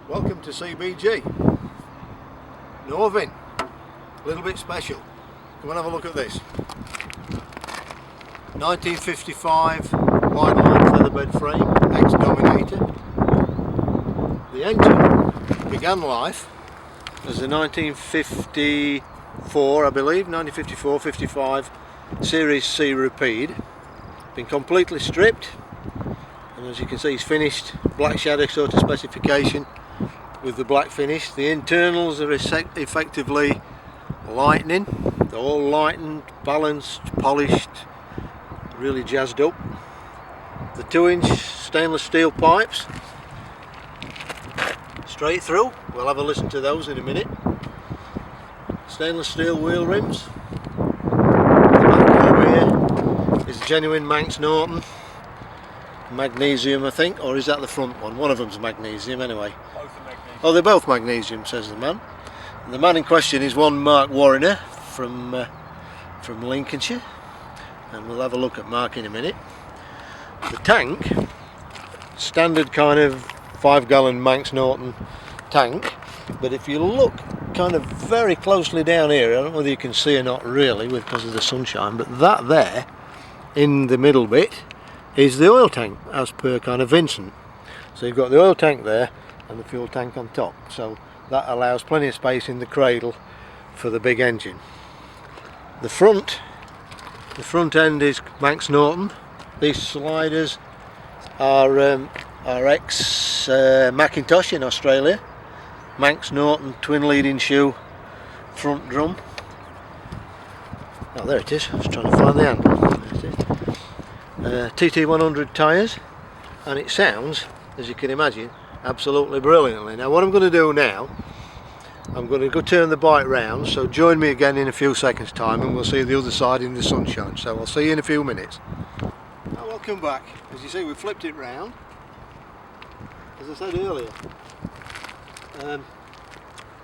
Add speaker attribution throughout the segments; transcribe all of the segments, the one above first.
Speaker 1: Welcome to CBG Norvin, a little bit special. Come and have a look at this 1955 wide line featherbed frame, ex-Dominator. The engine began life as a 1954, I believe, 1954-55 Series C Rapide. Been completely stripped, and as you can see, it's finished black shadow sort of specification with the black finish. The internals are effectively lightning. They're all lightened, balanced, polished, really jazzed up. The 2-inch stainless steel pipes, straight through. We'll have a listen to those in a minute. Stainless steel wheel rims. The back over here is genuine Manx Norton. Magnesium, I think, or is that the front one? One of them's magnesium anyway.
Speaker 2: Both are magnesium.
Speaker 1: Oh, they're both magnesium, says the man. And the man in question is one Mark Warriner from Lincolnshire, and we'll have a look at Mark in a minute. The tank, standard kind of 5-gallon Manx Norton tank, but if you look kind of very closely down here, I don't know whether you can see or not really because of the sunshine, but that there in the middle bit is the oil tank, as per kind of Vincent. So you've got the oil tank there and the fuel tank on top, so that allows plenty of space in the cradle for the big engine. The front end is Manx Norton. These sliders are ex Macintosh in Australia. Manx Norton twin leading shoe front drum. Oh, there it is. I was trying to find the handle. There it is. TT100 tyres, and it sounds, as you can imagine, absolutely brilliantly. Now what I'm going to do now, I'm going to go turn the bike round, so join me again in a few seconds time and we'll see the other side in the sunshine. So I'll see you in a few minutes. Now welcome back. As you see, we flipped it round, as I said earlier.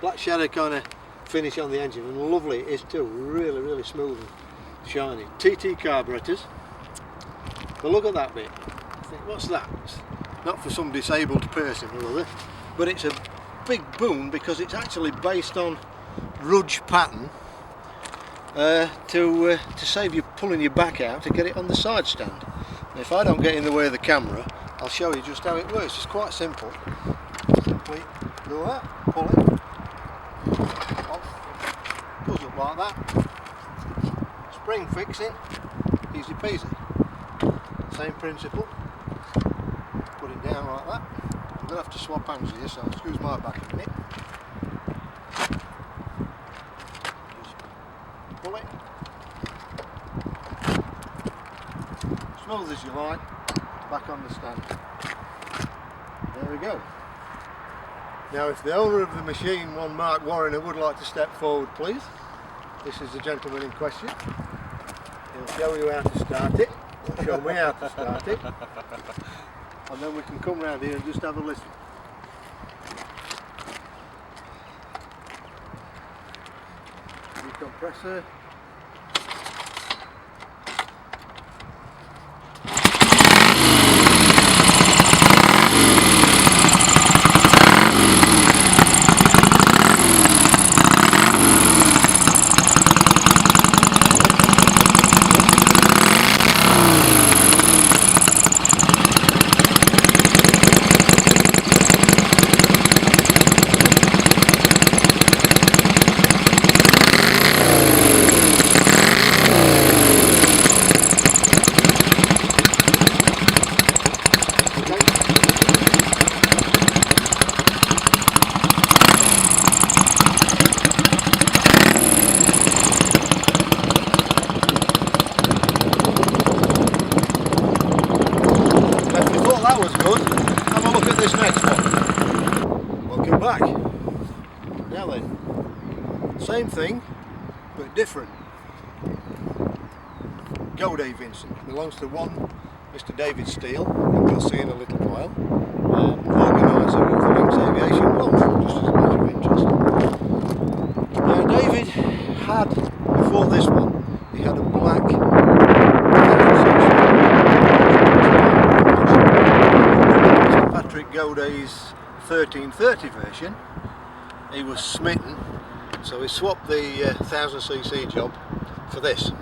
Speaker 1: Black shadow kind of finish on the engine, and lovely it is too, really smooth and shiny. TT carburetors. But look at that bit. I think, what's that? It's not for some disabled person or other, but it's a big boom because it's actually based on rudge pattern to save you pulling your back out to get it on the side stand. Now, if I don't get in the way of the camera, I'll show you just how it works. It's quite simple. Simply do that, pull it off, goes up like that. Spring fixing, easy peasy. Same principle. Put it down like that. I'm going to have to swap hands here, so excuse my back a minute. Just pull it. Smooth as you like. Back on the stand. There we go. Now if the owner of the machine, one Mark Warriner, would like to step forward, please. This is the gentleman in question. He'll show you how to start it. He'll show me how to start it. And then we can come round here and just have a listen. The compressor. That was good. Have a look at this next one. Welcome back. Now then, same thing but different. Godet Vincent belongs to one Mr. David Steele, who we'll see in a little while, organiser of the Links Aviation Welsh, just as a matter of interest. Now David had, before this one, he had a black Godet's 1330 version, he was smitten, so he swapped the 1000cc job for this,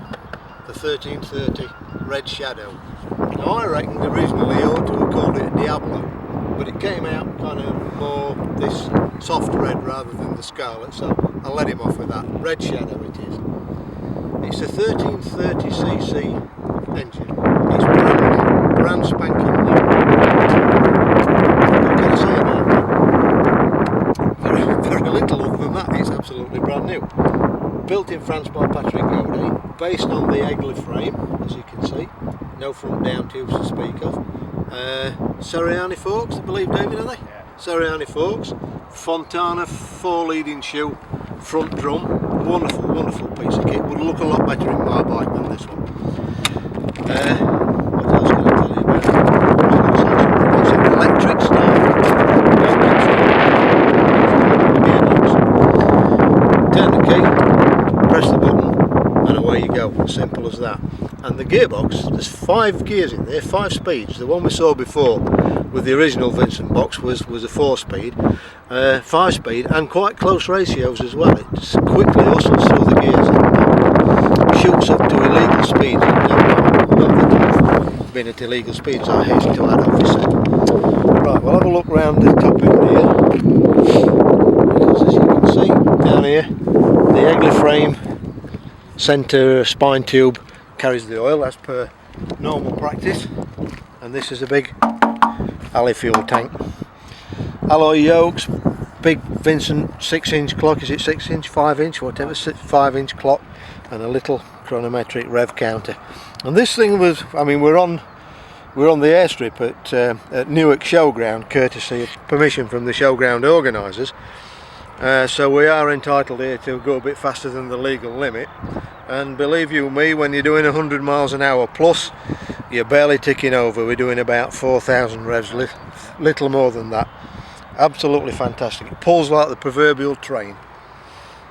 Speaker 1: the 1330 Red Shadow. Now I reckon originally he ought to have called it a Diablo, but it came out kind of more this soft red rather than the scarlet, so I'll let him off with that. Red Shadow it is. It's a 1330cc engine. It's brand spanking new. What can I say about it? Very little other than that. It's absolutely brand new. Built in France by Patrick Godet, based on the Egli frame, as you can see. No front down tubes to speak of. Soriani forks, I believe, David, are they?
Speaker 2: Yeah.
Speaker 1: Soriani forks. Fontana 4 leading shoe, front drum. Wonderful, wonderful piece of kit. Would look a lot better in my bike than this one. What else can I tell you about it? It's an electric start. Turn the key, press the button, and away you go. Simple as that. And the gearbox, there's 5 gears in there, 5 speeds. The one we saw before with the original Vincent box was a 4-speed, 5-speed, and quite close ratios as well. It just quickly hustles through the gears and shoots up to illegal speeds. Not that I've been at illegal speeds, I hasten to add, obviously. Right, we'll have a look round the top end here, because as you can see down here, the Egli frame centre spine tube carries the oil as per normal practice, and this is a big alley fuel tank. Alloy yokes, big Vincent 6-inch clock, is it 6-inch, 5-inch, whatever, 5-inch clock, and a little chronometric rev counter. And this thing was, I mean, we're on the airstrip at Newark Showground, courtesy of permission from the showground organisers. So we are entitled here to go a bit faster than the legal limit, and believe you me, when you're doing 100 miles an hour plus, you're barely ticking over. We're doing about 4,000 revs, little more than that. Absolutely fantastic. It pulls like the proverbial train.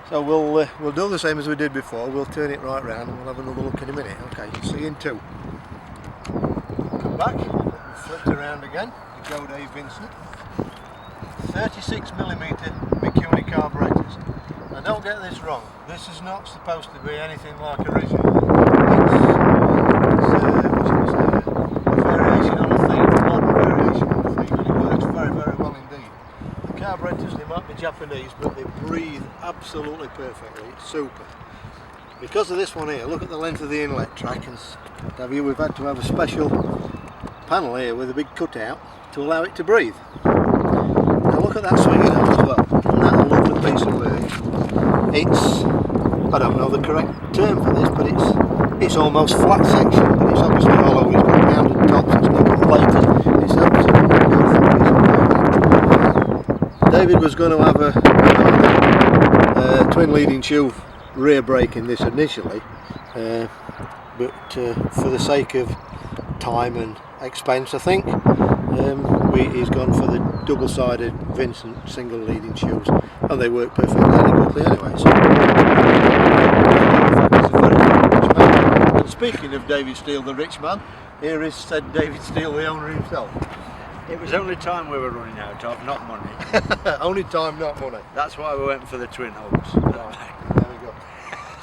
Speaker 1: So we'll do the same as we did before. We'll turn it right round and we'll have another look in a minute. Okay, see you in 2. Come back, flipped around again, the Godet Vincent. 36mm Mikuni carburetors. Now don't get this wrong, this is not supposed to be anything like original. It's a variation on a theme, a modern variation on a theme, and it works very, very well indeed. The carburetors, they might be Japanese, but they breathe absolutely perfectly. It's super. Because of this one here, look at the length of the inlet track, and we've had to have a special panel here with a big cutout to allow it to breathe. Now look at that swinging arm as well. Isn't that a lovely piece of work? It's, I don't know the correct term for this, but it's almost flat section, but it's obviously all over. It's got rounded tops, it's nickel plated. It's absolutely beautiful piece of work. David was going to have a twin leading shoe rear brake in this initially, but for the sake of time and expense, I think he's gone for the double-sided Vincent single leading shoes, and they work perfectly adequately anyway. So he's a very rich man. And speaking of David Steele, the rich man, here is said David Steele, the owner himself.
Speaker 2: It was only time we were running out of, not money.
Speaker 1: Only time, not money.
Speaker 2: That's why we went for the twin hubs.
Speaker 1: Right, there we go.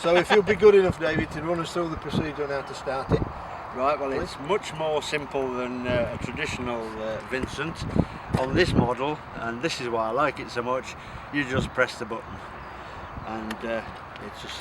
Speaker 1: So if you'll be good enough, David, to run us through the procedure on how to start it.
Speaker 2: Right, well, it's much more simple than a traditional Vincent on this model, and this is why I like it so much. You just press the button and it's just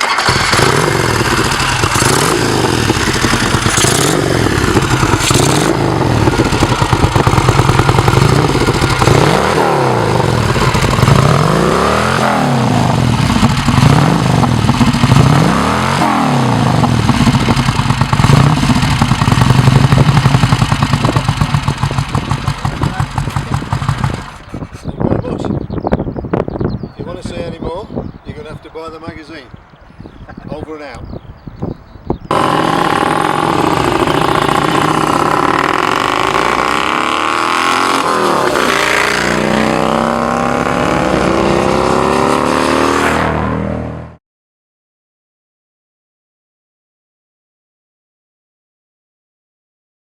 Speaker 1: buy the magazine. Over and out.